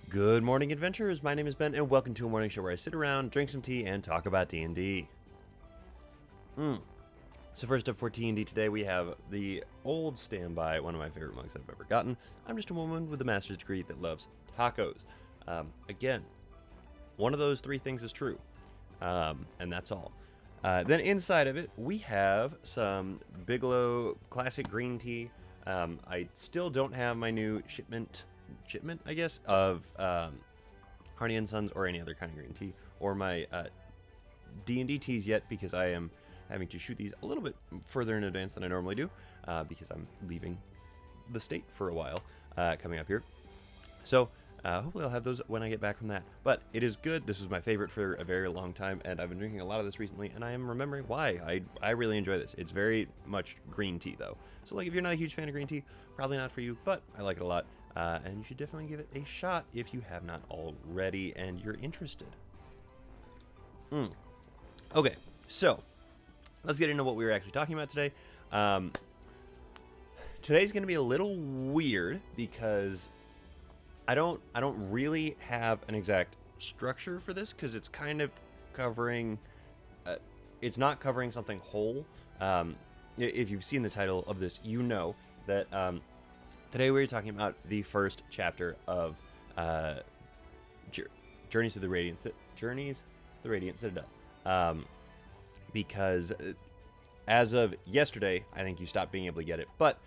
Good morning, adventurers. My name is Ben, and welcome to a morning show where I sit around, drink some tea, and talk about D&D. So first up for T&D today, we have the old standby, one of my favorite mugs I've ever gotten. I'm just a woman with a master's degree that loves tacos. Again, one of those three things is true, and that's all. Then inside of it, we have some Bigelow classic green tea. I still don't have my new shipment, I guess, of Harney & Sons or any other kind of green tea, or my D&D teas yet, because I am having to shoot these a little bit further in advance than I normally do, because I'm leaving the state for a while coming up here. So hopefully I'll have those when I get back from that. But it is good. This is my favorite for a very long time, and I've been drinking a lot of this recently, and I am remembering why. I really enjoy this. It's very much green tea, though. So like, if you're not a huge fan of green tea, probably not for you, but I like it a lot. And you should definitely give it a shot if you have not already and you're interested. Okay, so let's get into what we were actually talking about today. Today's going to be a little weird because I don't really have an exact structure for this, because it's kind of covering. It's not covering something whole. If you've seen the title of this, you know that. Today we're talking about the first chapter of Journeys to the Radiant Citadel. Because as of yesterday, I think you stopped being able to get it. But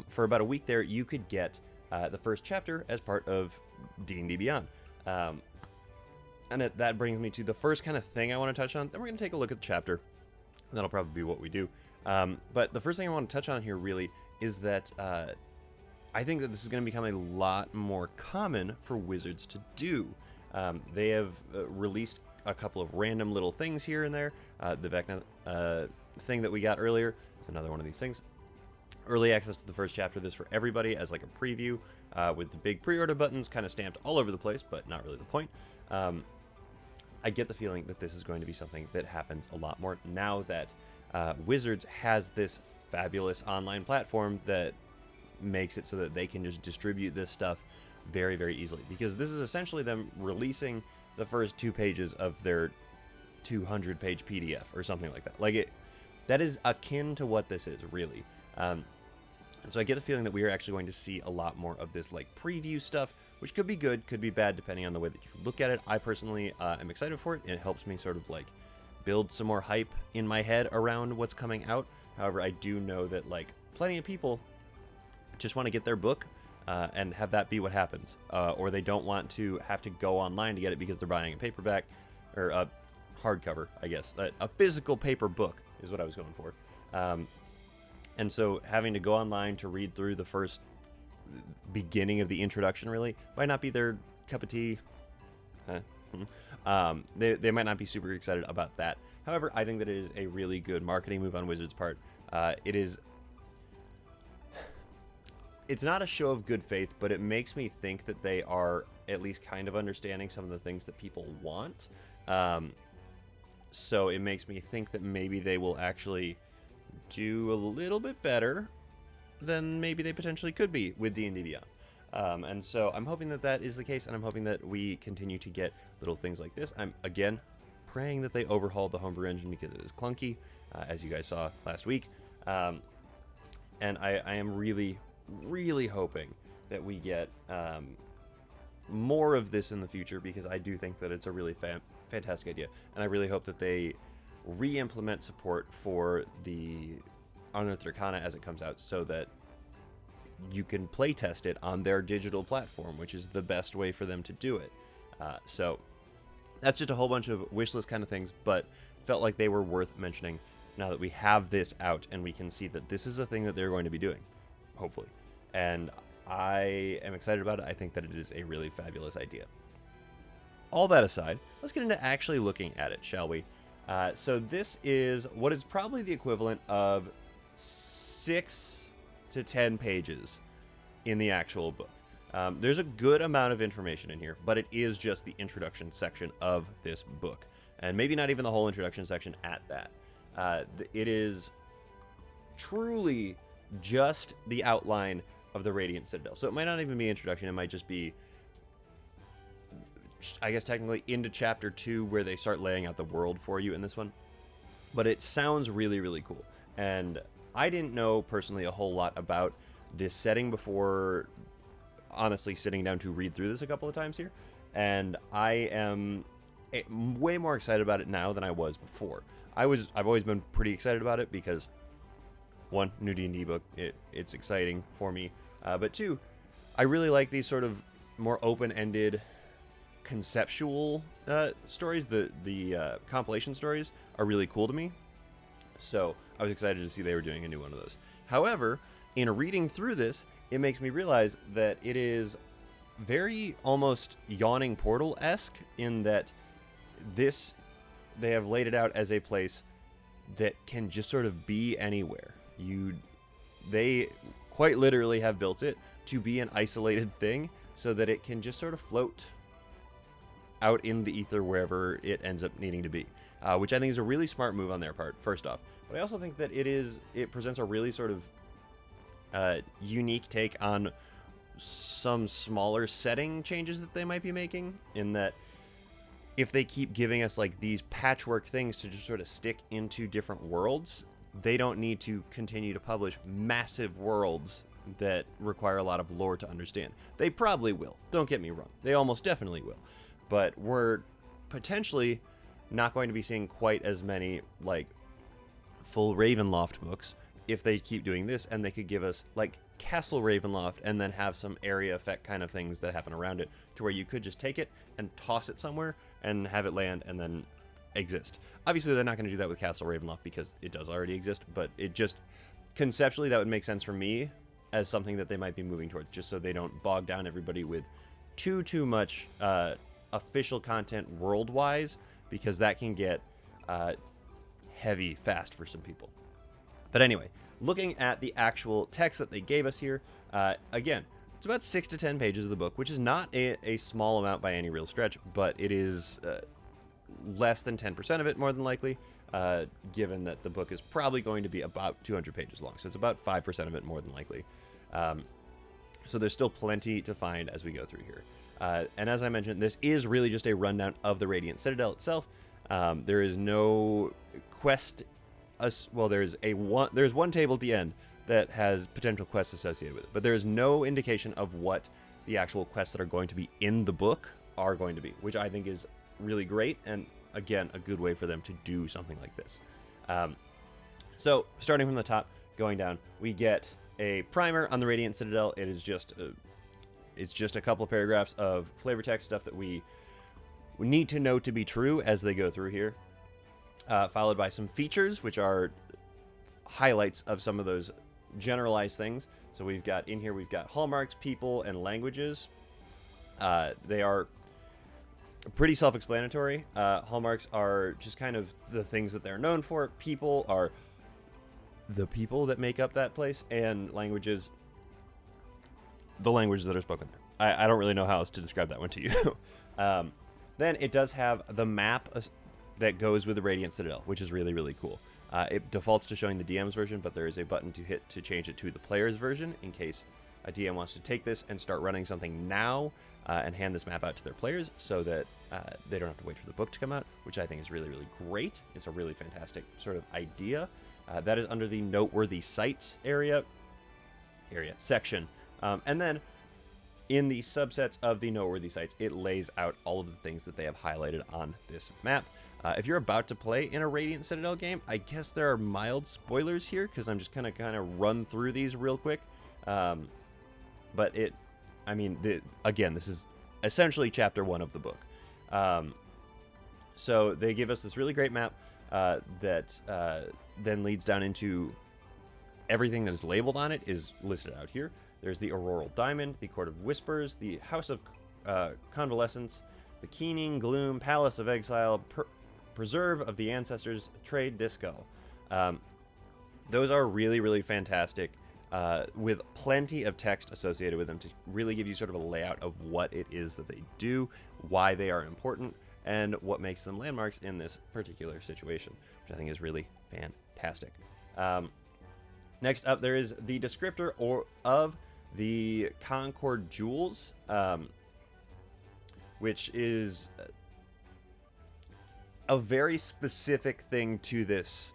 for about a week there, you could get the first chapter as part of D&D Beyond. And that brings me to the first kind of thing I want to touch on. Then we're going to take a look at the chapter. And that'll probably be what we do. But the first thing I want to touch on here really is that I think that this is going to become a lot more common for wizards to do. They have released a couple of random little things here and there. The Vecna thing that we got earlier is another one of these things. Early access to the first chapter of this for everybody as like a preview, with the big pre-order buttons kind of stamped all over the place, but not really the point. I get the feeling that this is going to be something that happens a lot more now that Wizards has this fabulous online platform that makes it so that they can just distribute this stuff very, very easily, because this is essentially them releasing the first 2 pages of their 200-page PDF or something like that. Like, that is akin to what this is, really. And so I get the feeling that we are actually going to see a lot more of this like preview stuff, which could be good, could be bad, depending on the way that you look at it. I personally am excited for it. It helps me sort of like build some more hype in my head around what's coming out. However, I do know that like plenty of people just want to get their book and have that be what happens, or they don't want to have to go online to get it because they're buying a paperback or a hardcover, I guess. A physical paper book is what I was going for. And so having to go online to read through the first beginning of the introduction really might not be their cup of tea. They might not be super excited about that. However, I think that it is a really good marketing move on Wizards' part. It's not a show of good faith, but it makes me think that they are at least kind of understanding some of the things that people want. So it makes me think that maybe they will actually do a little bit better than maybe they potentially could be with D&D Beyond. And so I'm hoping that that is the case, and I'm hoping that we continue to get little things like this. I'm, again, praying that they overhaul the homebrew engine, because it is clunky, as you guys saw last week. And I am really hoping that we get more of this in the future, because I do think that it's a really fantastic idea, and I really hope that they re-implement support for the Unearthed Arcana as it comes out, so that you can play test it on their digital platform, which is the best way for them to do it. So that's just a whole bunch of wish list kind of things, but felt like they were worth mentioning now that we have this out and we can see that this is a thing that they're going to be doing, hopefully. And I am excited about it. I think that it is a really fabulous idea. All that aside, let's get into actually looking at it, shall we? So this is what is probably the equivalent of 6 to 10 pages in the actual book. There's a good amount of information in here, but it is just the introduction section of this book. And maybe not even the whole introduction section at that. It is truly just the outline of the Radiant Citadel. So it might not even be introduction. It might just be I guess technically into chapter 2 where they start laying out the world for you in this one. But it sounds really, really cool. And I didn't know personally a whole lot about this setting before honestly sitting down to read through this a couple of times here. And I am way more excited about it now than I was before. I've always been pretty excited about it because, one, new D&D book, it's exciting for me. But two, I really like these sort of more open-ended conceptual stories. The compilation stories are really cool to me. So I was excited to see they were doing a new one of those. However, in reading through this, it makes me realize that it is very almost Yawning Portal-esque in that they have laid it out as a place that can just sort of be anywhere. They quite literally have built it to be an isolated thing so that it can just sort of float out in the ether wherever it ends up needing to be, which I think is a really smart move on their part, first off. But I also think that it presents a really sort of unique take on some smaller setting changes that they might be making, in that if they keep giving us like these patchwork things to just sort of stick into different worlds, they don't need to continue to publish massive worlds that require a lot of lore to understand. They probably will. Don't get me wrong. They almost definitely will. But we're potentially not going to be seeing quite as many like full Ravenloft books if they keep doing this, and they could give us like Castle Ravenloft and then have some area effect kind of things that happen around it, to where you could just take it and toss it somewhere and have it land and then exist. Obviously, they're not going to do that with Castle Ravenloft because it does already exist, but it just conceptually that would make sense for me as something that they might be moving towards, just so they don't bog down everybody with too much official content world-wise, because that can get heavy fast for some people. But anyway, looking at the actual text that they gave us here, again, it's about 6 to 10 pages of the book, which is not a small amount by any real stretch, but it is less than 10% of it, more than likely, given that the book is probably going to be about 200 pages long. So it's about 5% of it, more than likely. So there's still plenty to find as we go through here. And as I mentioned, this is really just a rundown of the Radiant Citadel itself. There is no quest. Well, there's one table at the end that has potential quests associated with it, but there is no indication of what the actual quests that are going to be in the book are going to be, which I think is really great, and again, a good way for them to do something like this. So starting from the top, going down, we get a primer on the Radiant Citadel. It is just a couple of paragraphs of flavor text stuff that we need to know to be true as they go through here, followed by some features, which are highlights of some of those generalized things. So we've got hallmarks, people, and languages. They are pretty self-explanatory. Hallmarks are just kind of the things that they're known for. People are the people that make up that place, and languages, the languages that are spoken there. I don't really know how else to describe that one to you. Then it does have the map that goes with the Radiant Citadel, which is really, really cool. It defaults to showing the DM's version, but there is a button to hit to change it to the player's version in case a DM wants to take this and start running something now and hand this map out to their players so that they don't have to wait for the book to come out, which I think is really, really great. It's a really fantastic sort of idea. That is under the Noteworthy Sites section. And then in the subsets of the Noteworthy Sites, it lays out all of the things that they have highlighted on this map. If you're about to play in a Radiant Citadel game, I guess there are mild spoilers here, because I'm just going to kind of run through these real quick. But again, this is essentially chapter 1 of the book. So they give us this really great map that then leads down into everything that is labeled on it is listed out here. There's the Auroral Diamond, the Court of Whispers, the House of Convalescence, the Keening Gloom, Palace of Exile, Preserve of the Ancestors, Trade Disco. Those are really, really fantastic, with plenty of text associated with them to really give you sort of a layout of what it is that they do, why they are important, and what makes them landmarks in this particular situation, which I think is really fantastic. Next up, there is the descriptor of the Concord Jewels, which is a very specific thing to this,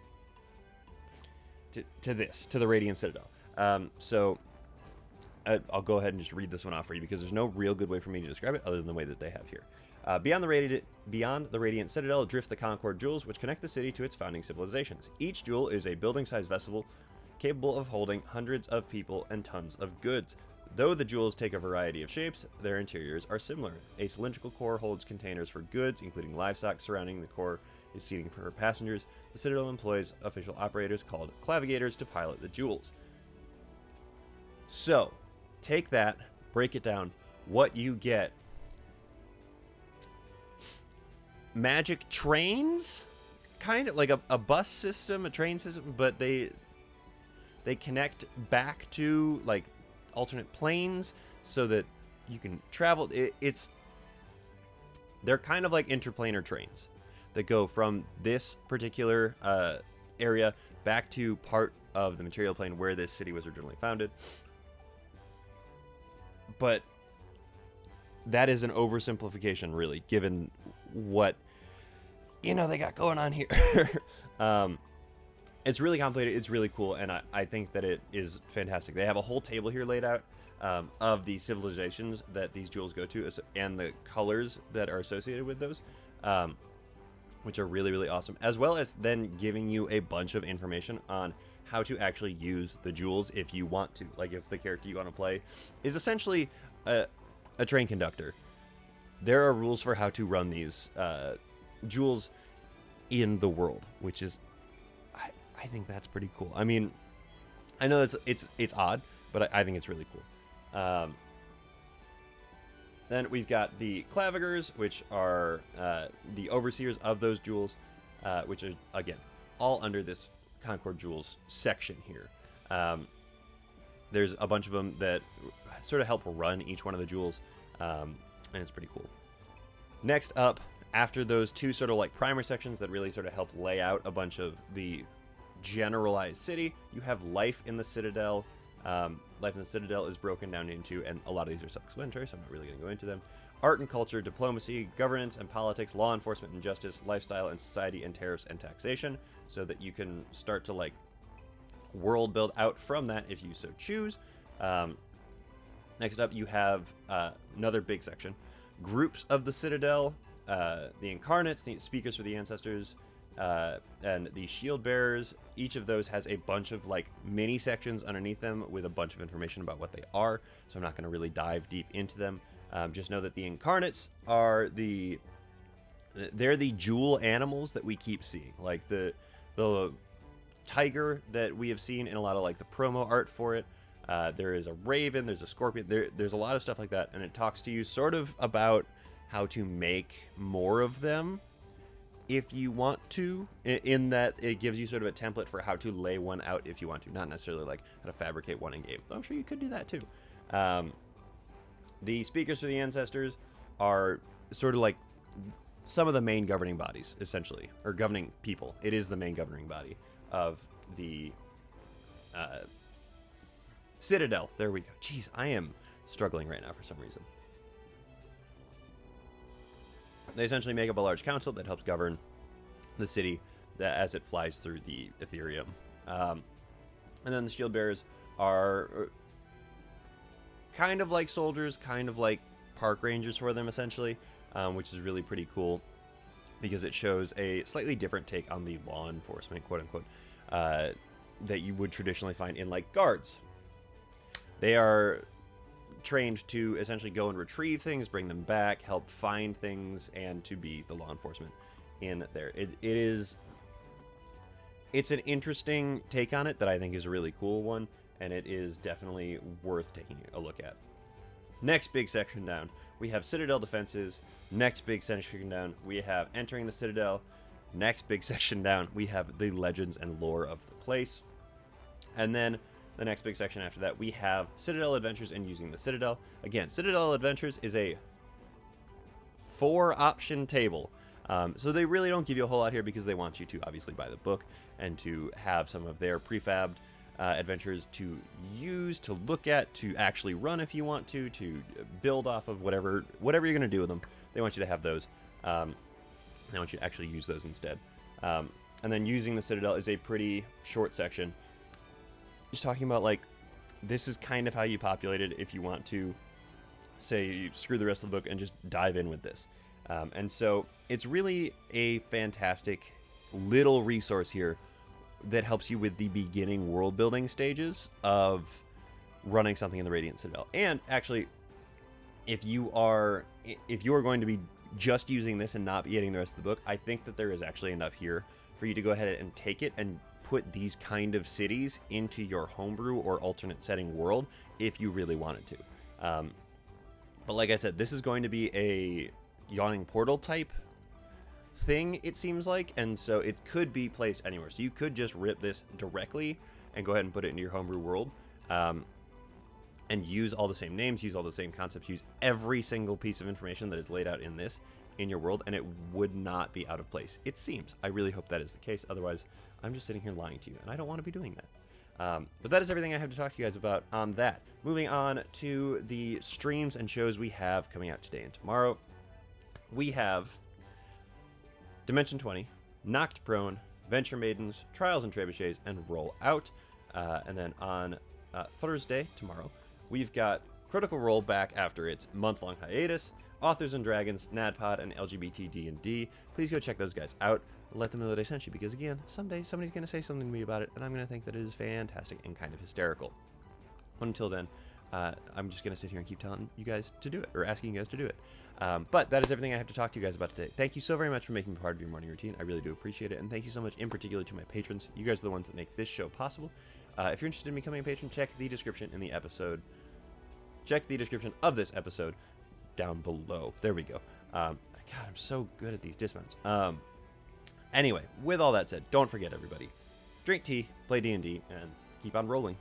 to the Radiant Citadel. So I'll go ahead and just read this one off for you, because there's no real good way for me to describe it other than the way that they have here. Beyond the Radiant Citadel drift the Concord Jewels, which connect the city to its founding civilizations. Each jewel is a building-sized vessel capable of holding hundreds of people and tons of goods. Though the jewels take a variety of shapes, their interiors are similar. A cylindrical core holds containers for goods, including livestock. Surrounding the core is seating for passengers. The Citadel employs official operators called clavigators to pilot the jewels. So, take that, break it down. What you get: magic trains, kind of like a bus system, a train system, but they connect back to like alternate planes so that you can travel. They're kind of like interplanar trains that go from this particular area back to part of the material plane where this city was originally founded. But that is an oversimplification, really, given what they got going on here. It's really complicated. It's really cool, and I think that it is fantastic. They have a whole table here laid out of the civilizations that these jewels go to and the colors that are associated with those, which are really, really awesome, as well as then giving you a bunch of information on how to actually use the jewels if you want to. Like, if the character you want to play is essentially a train conductor, there are rules for how to run these jewels in the world, which is, I think that's pretty cool. I mean, I know it's odd, but I think it's really cool. Then we've got the clavigers, which are the overseers of those jewels, which are, again, all under this Concord Jewels section here. There's a bunch of them that sort of help run each one of the jewels, and it's pretty cool. Next up, after those two sort of like primer sections that really sort of help lay out a bunch of the generalized city, you have life in the Citadel. Life in the Citadel is broken down into, and a lot of these are self-explanatory, so I'm not really going to go into them: art and culture, diplomacy, governance and politics, law enforcement and justice, lifestyle and society, and tariffs and taxation, so that you can start to like world build out from that if you so choose. Next up, you have another big section: groups of the Citadel, the Incarnates, the speakers for the ancestors, and the shield bearers. Each of those has a bunch of like mini sections underneath them with a bunch of information about what they are, so I'm not going to really dive deep into them. Just know that the Incarnates are they're the jewel animals that we keep seeing, like the tiger that we have seen in a lot of like the promo art for it. There is a raven, there's a scorpion, there's a lot of stuff like that, and it talks to you sort of about how to make more of them if you want to, in that it gives you sort of a template for how to lay one out if you want to, not necessarily like how to fabricate one in game, though I'm sure you could do that too. The speakers for the ancestors are sort of like some of the main governing bodies, essentially, or governing people. It is the main governing body of the Citadel. There we go. Jeez, I am struggling right now for some reason. They essentially make up a large council that helps govern the city as it flies through the Ethereum. And then the shield bearers are kind of like soldiers, kind of like park rangers for them, essentially, which is really pretty cool because it shows a slightly different take on the law enforcement, quote unquote, that you would traditionally find in like guards. They are trained to essentially go and retrieve things, bring them back, help find things, and to be the law enforcement in there. It's an interesting take on it that I think is a really cool one, and it is definitely worth taking a look at. Next big section down, we have Citadel defenses. Next big section down, we have entering the Citadel. Next big section down, we have the legends and lore of the place. And then the next big section after that, we have Citadel Adventures and using the Citadel. Again, Citadel Adventures is a 4-option table. So they really don't give you a whole lot here because they want you to obviously buy the book and to have some of their prefabbed adventures to use, to look at, to actually run if you want to build off of whatever you're going to do with them. They want you to have those. They want you to actually use those instead. And then using the Citadel is a pretty short section. Just talking about, like, this is kind of how you populate it if you want to, say, you screw the rest of the book and just dive in with this. And so it's really a fantastic little resource here that helps you with the beginning world building stages of running something in the Radiant Citadel. And actually, if you are going to be just using this and not getting the rest of the book, I think that there is actually enough here for you to go ahead and take it and put these kind of cities into your homebrew or alternate setting world if you really wanted to. But like I said, this is going to be a Yawning Portal type thing, it seems like, and so it could be placed anywhere. So you could just rip this directly and go ahead and put it into your homebrew world, and use all the same names, use all the same concepts, use every single piece of information that is laid out in this in your world, and it would not be out of place. It seems. I really hope that is the case. Otherwise, I'm just sitting here lying to you, and I don't want to be doing that. But that is everything I have to talk to you guys about on that. Moving on to the streams and shows we have coming out today and tomorrow. We have Dimension 20, Knocked Prone, Venture Maidens, Trials and Trebuchets, and Roll Out. And then on Thursday, tomorrow, we've got Critical Role back after its month-long hiatus, Authors and Dragons, NADPOD, and LGBT D&D. Please go check those guys out. Let them know that I sent you, because again, someday somebody's going to say something to me about it, and I'm going to think that it is fantastic and kind of hysterical. But until then, I'm just going to sit here and keep telling you guys to do it, or asking you guys to do it. But that is everything I have to talk to you guys about today. Thank you so very much for making me part of your morning routine. I really do appreciate it. And thank you so much in particular to my patrons. You guys are the ones that make this show possible. If you're interested in becoming a patron, check the description in the episode. Check the description of this episode down below. There we go. God, I'm so good at these dismounts. Anyway, with all that said, don't forget, everybody, drink tea, play D&D, and keep on rolling.